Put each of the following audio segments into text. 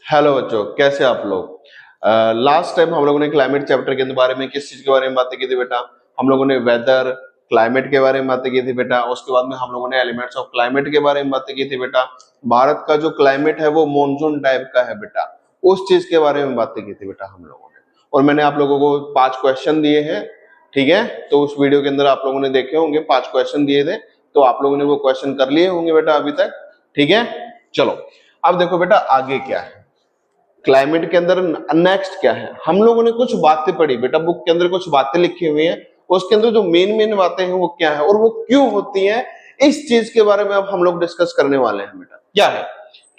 Hello बच्चों, कैसे आप लोग। लास्ट टाइम हम लोगों ने क्लाइमेट चैप्टर के बारे में किस चीज के बारे में बातें की थी बेटा। हम लोगों ने वेदर क्लाइमेट के बारे में बातें की थी बेटा। उसके बाद में हम लोगों ने एलिमेंट्स ऑफ क्लाइमेट के बारे में बातें की थी बेटा। भारत का जो क्लाइमेट है वो मॉनसून टाइप का है बेटा, उस चीज के बारे में बातें की थी बेटा हम लोगों ने। और मैंने आप लोगों को 5 क्वेश्चन दिए हैं, ठीक है। तो उस वीडियो के अंदर आप लोगों ने देखे होंगे, 5 क्वेश्चन दिए थे, तो आप लोगों ने वो क्वेश्चन कर लिए होंगे बेटा अभी तक, ठीक है। चलो अब देखो बेटा आगे क्या है क्लाइमेट के अंदर। नेक्स्ट क्या है, हम लोगों ने कुछ बातें पढ़ी बेटा, बुक के अंदर कुछ बातें लिखी हुई हैं, उसके अंदर जो मेन बातें हैं वो क्या है और वो क्यों होती हैं, इस चीज के बारे में अब हम लोग डिस्कस करने वाले हैं बेटा। क्या है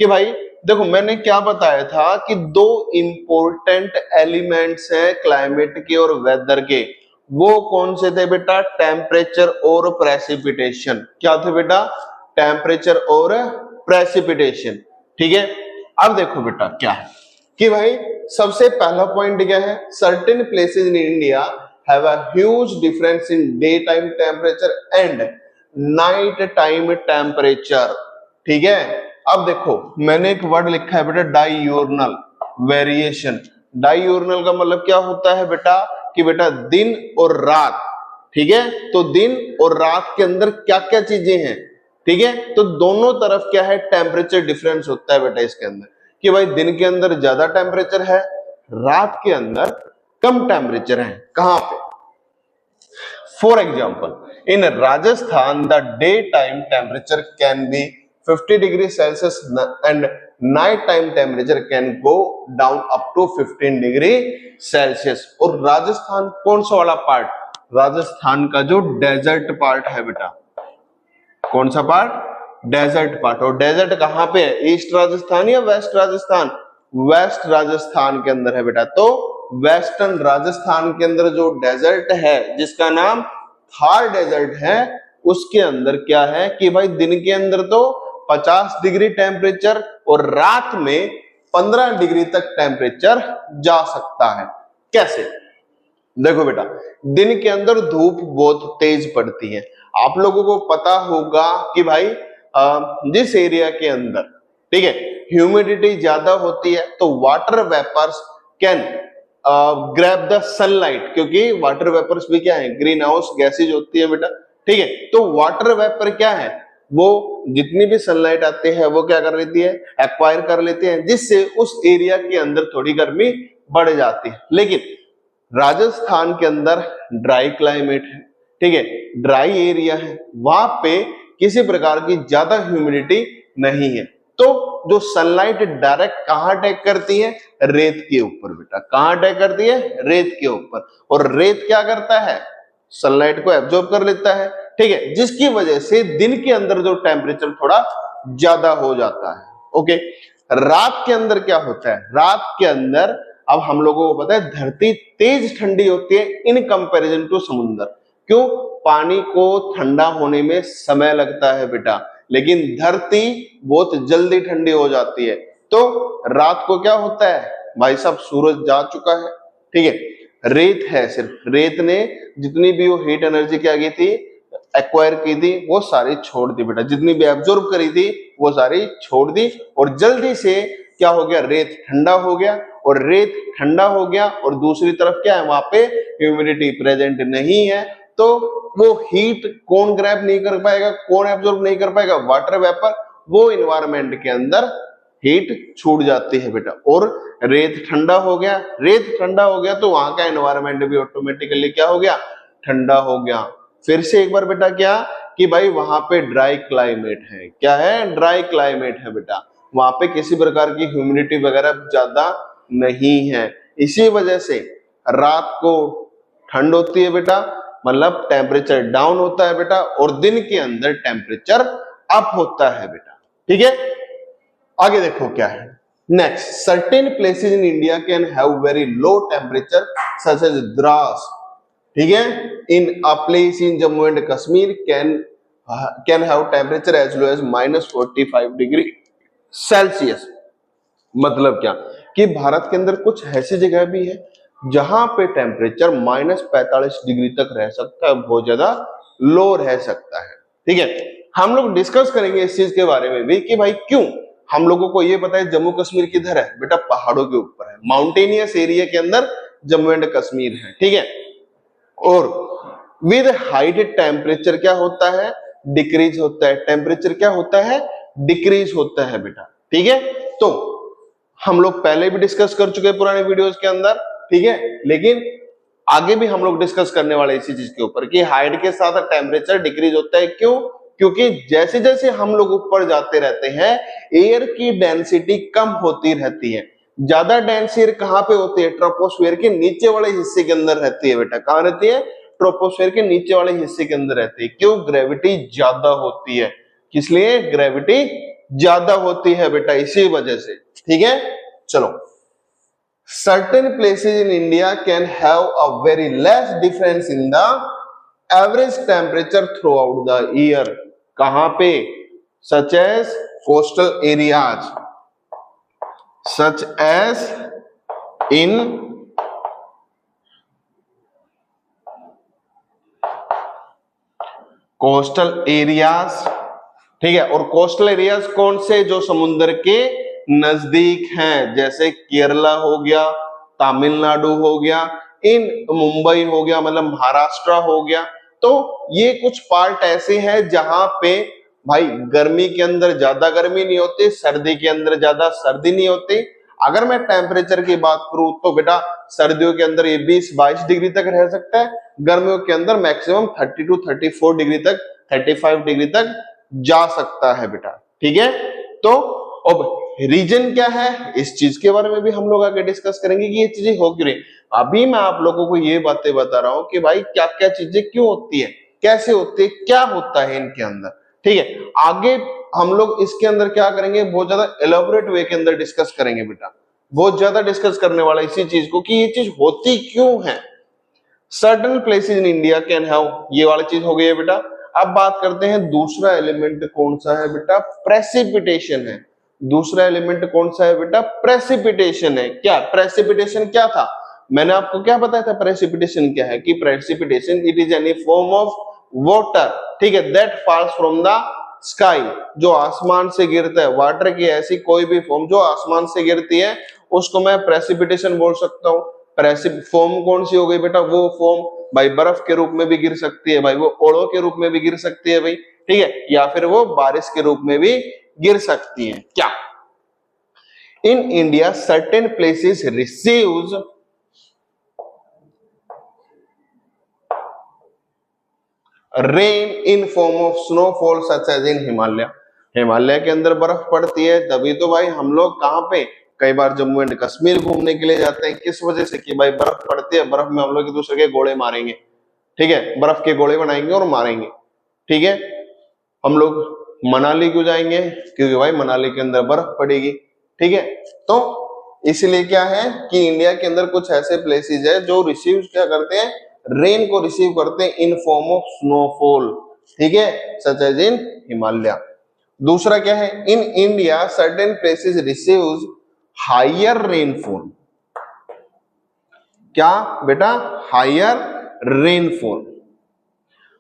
कि भाई देखो, मैंने क्या बताया था कि 2 इंपॉर्टेंट एलिमेंट्स हैं क्लाइमेट के और वेदर के। वो कौन से थे बेटा? टेम्परेचर और प्रेसिपिटेशन। क्या थे बेटा? टेम्परेचर और प्रेसिपिटेशन, ठीक है। अब देखो बेटा क्या है कि भाई सबसे पहला पॉइंट क्या है, certain places in India have a huge difference in day time temperature and night time temperature, ठीक है। अब देखो मैंने एक वर्ड लिखा है बेटा, डायurnal वेरिएशन। डायurnal का मतलब क्या होता है बेटा कि बेटा दिन और रात, ठीक है। तो दिन और रात के अंदर क्या क्या चीजें हैं, ठीक है। तो दोनों तरफ क्या है, टेम्परेचर डिफरेंस होता है बेटा इसके अंदर, कि भाई दिन के अंदर ज्यादा टेम्परेचर है, रात के अंदर कम टेम्परेचर है। कहां पे? For example in Rajasthan the day time temperature can be 50 degree Celsius and night time temperature can go down up to 15 degree Celsius. और राजस्थान कौन सा वाला पार्ट? राजस्थान का जो डेजर्ट पार्ट है बेटा। कौन सा पार्ट? Desert part. और डेजर्ट कहां पे है? ईस्ट राजस्थान या वेस्ट राजस्थान? वेस्ट राजस्थान के अंदर है बेटा। तो वेस्टर्न राजस्थान के अंदर जो डेजर्ट है जिसका नाम थार डेजर्ट है, उसके अंदर क्या है कि भाई दिन के अंदर तो 50 डिग्री टेम्परेचर और रात में 15 डिग्री तक टेम्परेचर जा सकता है। कैसे? देखो बेटा, दिन के अंदर धूप बहुत तेज पड़ती है। आप लोगों को पता होगा कि भाई जिस एरिया के अंदर, ठीक है, ह्यूमिडिटी ज्यादा होती है तो water vapours can grab the sunlight, क्योंकि वाटर वेपर्स भी क्या है, ग्रीन हाउस गैसेज होती है बेटा, ठीक है। तो वाटर वेपर क्या है, वो जितनी भी सनलाइट आती है वो क्या कर लेती है, एक्वायर कर लेते हैं, जिससे उस एरिया के अंदर थोड़ी गर्मी बढ़ जाती है। लेकिन राजस्थान के अंदर ड्राई क्लाइमेट है, ठीक है, ड्राई एरिया है, वहां पे किसी प्रकार की ज्यादा ह्यूमिडिटी नहीं है। तो जो सनलाइट डायरेक्ट कहां अटैक करती है? रेत के ऊपर बेटा। कहां अटैक करती है? रेत के ऊपर। और रेत क्या करता है? सनलाइट को एब्जॉर्ब कर लेता है, ठीक है, जिसकी वजह से दिन के अंदर जो टेम्परेचर थोड़ा ज्यादा हो जाता है। ओके, रात के अंदर क्या होता है? रात के अंदर अब हम लोगों को पता है धरती तेज ठंडी होती है इन कंपैरिजन टू समुद्र। क्यों? पानी को ठंडा होने में समय लगता है बेटा, लेकिन धरती बहुत जल्दी ठंडी हो जाती है। तो रात को क्या होता है भाई साहब, सूरज जा चुका है, ठीक है, रेत है, सिर्फ रेत ने जितनी भी वो हीट एनर्जी क्या की थी, एक्वायर की थी, वो सारी छोड़ दी बेटा। जितनी भी एब्जॉर्ब करी थी वो सारी छोड़ दी, और जल्दी से क्या हो गया, रेत ठंडा हो गया। और रेत ठंडा हो गया और दूसरी तरफ क्या है, वहां पे ह्यूमिडिटी प्रेजेंट नहीं है, तो वो हीट कौन ग्रैब नहीं कर पाएगा, कौन एब्जॉर्ब नहीं कर पाएगा? Water vapour. वो इन्वायरमेंट के अंदर हीट छूट जाती है बेटा, और रेत ठंडा हो गया। रेत ठंडा हो गया तो वहां का एनवायरमेंट भी ऑटोमेटिकली क्या हो गया, ठंडा हो गया। फिर से एक बार बेटा क्या कि भाई वहां पे ड्राई क्लाइमेट है। क्या है? ड्राई क्लाइमेट है बेटा। वहां पे किसी प्रकार की ह्यूमिडिटी वगैरह ज्यादा नहीं है। इसी वजह से रात को ठंड होती है बेटा, मतलब टेम्परेचर डाउन होता है बेटा, और दिन के अंदर टेम्परेचर अप होता है बेटा, ठीक है। आगे देखो क्या है next, certain places in India can have very low temperature such as Dras, ठीक है, in a place in Jammu and Kashmir can have temperature as low as -45 degree Celsius. मतलब क्या कि भारत के अंदर कुछ ऐसी जगह भी है जहां पे टेम्परेचर -45 डिग्री तक रह सकता है, बहुत ज्यादा लो रह सकता है, ठीक है। हम लोग डिस्कस करेंगे इस चीज के बारे में भी कि भाई क्यों हम लोगों को ये पता है जम्मू कश्मीर किधर है बेटा, पहाड़ों के ऊपर है, माउंटेनियस एरिया के अंदर जम्मू एंड कश्मीर है, ठीक है। और विद हाइट टेम्परेचर क्या होता है, डिक्रीज होता है, टेम्परेचर क्या होता है, डिक्रीज होता है बेटा, ठीक है। तो हम लोग पहले भी डिस्कस कर चुके हैं पुराने वीडियोस के अंदर, ठीक है, लेकिन आगे भी हम लोग डिस्कस करने वाले इसी चीज के ऊपर कि हाइट के साथ टेम्परेचर डिक्रीज होता है। क्यों? क्योंकि जैसे जैसे हम लोग ऊपर जाते रहते हैं एयर की डेंसिटी कम होती रहती है। ज्यादा डेंस एयर कहां पे होती है, ट्रोपोस्फियर के नीचे वाले हिस्से के अंदर रहती है बेटा। कहां रहती है? ट्रोपोस्फियर के नीचे वाले हिस्से के अंदर रहती है। क्यों? ग्रेविटी ज्यादा होती है। किस लिए? ग्रेविटी ज्यादा होती है बेटा, इसी वजह से, ठीक है। चलो, certain places in India can have a very less difference in the average temperature throughout the year. कहां पे? Such as coastal areas, such as in coastal areas, ठीक है। और कोस्टल एरियाज कौन से? जो समुद्र के नजदीक हैं, जैसे केरला हो गया, तमिलनाडु हो गया, इन मुंबई हो गया, मतलब महाराष्ट्र हो गया। तो ये कुछ पार्ट ऐसे हैं जहां पे भाई गर्मी के अंदर ज्यादा गर्मी नहीं होती, सर्दी के अंदर ज्यादा सर्दी नहीं होती। अगर मैं टेम्परेचर की बात करूं तो बेटा सर्दियों के अंदर ये 20-22 डिग्री तक रह सकता है, गर्मियों के अंदर मैक्सिमम 30 to 34 डिग्री तक, 35 डिग्री तक जा सकता है बेटा, ठीक है। तो अब रीजन क्या है, इस चीज के बारे में भी हम लोग आगे डिस्कस करेंगे कि ये चीजें हो क्यों रही। अभी मैं आप लोगों को ये बातें बता रहा हूं कि भाई क्या क्या चीजें क्यों होती है, कैसे होती है, क्या होता है इनके अंदर, ठीक है। आगे हम लोग इसके अंदर क्या करेंगे, बहुत ज्यादा एलोबरेट वे के अंदर डिस्कस करेंगे बेटा, बहुत ज्यादा डिस्कस करने वाला इसी चीज को कि ये चीज होती क्यों है। Certain places in India can have, ये वाली चीज हो गई है बेटा। अब बात करते हैं दूसरा एलिमेंट कौन सा है बेटा, प्रेसिपिटेशन है। दूसरा एलिमेंट कौन सा है बेटा, प्रेसिपिटेशन है। क्या प्रेसिपिटेशन क्या था, मैंने आपको क्या बताया था प्रेसिपिटेशन क्या है, कि precipitation it is any form of water, ठीक है, that falls from the sky, जो आसमान से गिरता है। वाटर की ऐसी कोई भी फॉर्म जो आसमान से गिरती है उसको मैं प्रेसिपिटेशन बोल सकता हूँ। फॉर्म कौन सी हो गई बेटा, वो फॉर्म भाई बर्फ के रूप में भी गिर सकती है, भाई वो ओड़ों के रूप में भी गिर सकती है भाई, ठीक है, या फिर वो बारिश के रूप में भी गिर सकती है। क्या? In India certain places receives rain in form of snowfall such as in Himalaya. Himalaya के अंदर बर्फ पड़ती है, तभी तो भाई हम लोग कहां पे कई बार जम्मू एंड कश्मीर घूमने के लिए जाते हैं। किस वजह से? कि भाई बर्फ पड़ती है, बर्फ में हम लोग एक दूसरे के गोले मारेंगे, ठीक है, बर्फ के गोले बनाएंगे और मारेंगे, ठीक है। हम लोग मनाली क्यों जाएंगे? क्योंकि भाई मनाली के अंदर बर्फ पड़ेगी, ठीक है। तो इसलिए क्या है कि इंडिया के अंदर कुछ ऐसे प्लेसेस है जो रिसीव क्या करते हैं, रेन को रिसीव करते हैं इन फॉर्म ऑफ स्नोफॉल, ठीक है, सच एज इन हिमालय। दूसरा क्या है, in India certain places receives higher rainfall. क्या बेटा? Higher rainfall,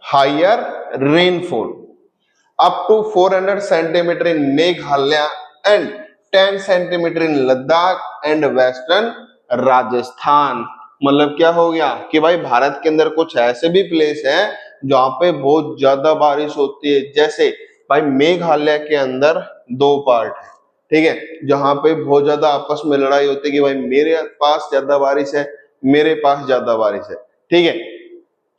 higher rainfall up to 400 centimetre in Meghalaya and 10 centimetre in Ladakh and western Rajasthan. मतलब क्या हो गया कि भाई भारत के अंदर कुछ ऐसे भी प्लेस हैं जहां पे बहुत ज्यादा बारिश होती है। जैसे भाई मेघालय के अंदर 2 पार्ट है, ठीक है, जहां पे बहुत ज्यादा आपस में लड़ाई होती है कि भाई मेरे पास ज्यादा बारिश है, मेरे पास ज्यादा बारिश है, ठीक है।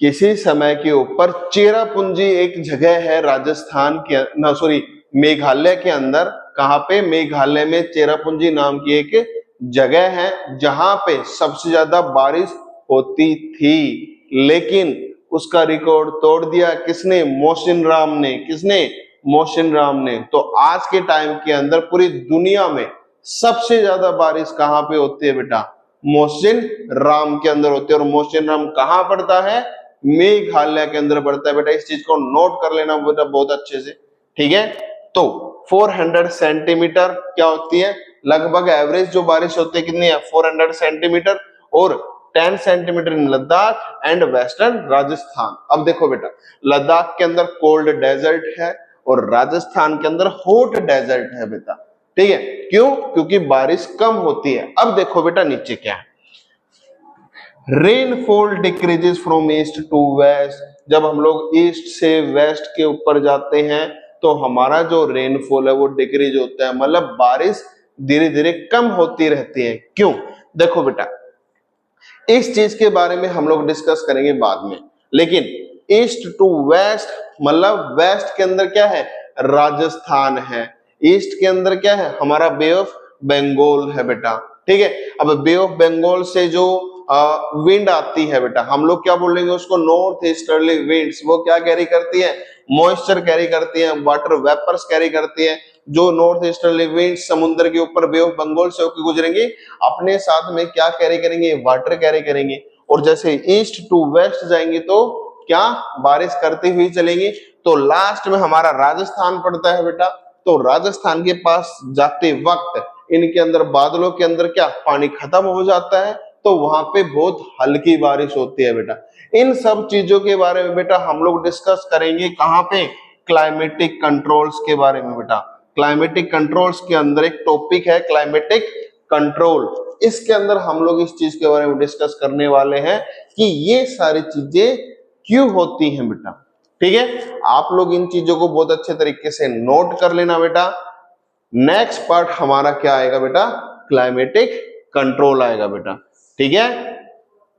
किसी समय के ऊपर चेरापूंजी एक जगह है राजस्थान के ना सॉरी मेघालय के अंदर। कहां पे? मेघालय में चेरापूंजी नाम की एक जगह है जहां पे सबसे ज्यादा बारिश होती थी, लेकिन उसका रिकॉर्ड तोड़ दिया किसने? मोहसिन राम ने। किसने? मोहसिन राम ने। तो आज के टाइम के अंदर पूरी दुनिया में सबसे ज्यादा बारिश कहां पे होती है बेटा? मोहसिन राम के अंदर होती है। और मोहसिन राम कहां पड़ता है? मेघालय के अंदर पड़ता है बेटा। इस चीज को नोट कर लेना बेटा बहुत अच्छे से, ठीक है। तो 400 सेंटीमीटर क्या होती है, लगभग एवरेज जो बारिश होती है कितनी है? 400 सेंटीमीटर। और 10 centimetre in Ladakh and western Rajasthan. अब देखो बेटा, लद्दाख के अंदर कोल्ड डेजर्ट है और राजस्थान के अंदर हॉट डेजर्ट है बेटा। ठीक है, क्यों? क्योंकि बारिश कम होती है। अब देखो बेटा नीचे क्या है, rainfall decreases from east to west. जब हम लोग ईस्ट से वेस्ट के ऊपर जाते हैं तो हमारा जो रेनफॉल है वो डिक्रीज होता है, मतलब बारिश धीरे धीरे कम होती रहती है। क्यों? देखो बेटा, इस चीज के बारे में हम लोग डिस्कस करेंगे बाद में, लेकिन ईस्ट टू वेस्ट मतलब वेस्ट के अंदर क्या है, राजस्थान है, ईस्ट के अंदर क्या है, हमारा बे ऑफ बंगाल है बेटा। ठीक है, अब बे ऑफ बंगाल से जो विंड आती है बेटा, हम लोग क्या बोलेंगे उसको, नॉर्थ ईस्टर्ली विंड्स। वो क्या कैरी करती है, मॉइस्चर कैरी करती है, वाटर वेपर्स कैरी करती है। जो नॉर्थ ईस्टर्ली विंड समुद्र के ऊपर बे ऑफ बंगाल से होकर गुजरेंगे, अपने साथ में क्या कैरी करेंगे, वाटर कैरी करेंगे। और जैसे ईस्ट टू वेस्ट जाएंगे तो क्या बारिश करती हुई चलेंगी। तो लास्ट में हमारा राजस्थान पड़ता है बेटा। तो राजस्थान के पास जाते वक्त इनके अंदर बादलों के अंदर क्या पानी खत्म हो जाता है, तो वहां पे बहुत हल्की बारिश होती है बेटा। इन सब चीजों के बारे में बेटा हम लोग डिस्कस करेंगे कहां पे, क्लाइमेटिक कंट्रोल्स के बारे में बेटा। क्लाइमेटिक कंट्रोल्स के अंदर एक टॉपिक है क्लाइमेटिक कंट्रोल, इसके अंदर हम लोग इस चीज के बारे में डिस्कस करने वाले हैं कि ये सारी चीजें क्यों होती हैं बेटा। ठीक है, आप लोग इन चीजों को बहुत अच्छे तरीके से नोट कर लेना बेटा। नेक्स्ट पार्ट हमारा क्या आएगा बेटा, क्लाइमेटिक कंट्रोल आएगा बेटा। ठीक है,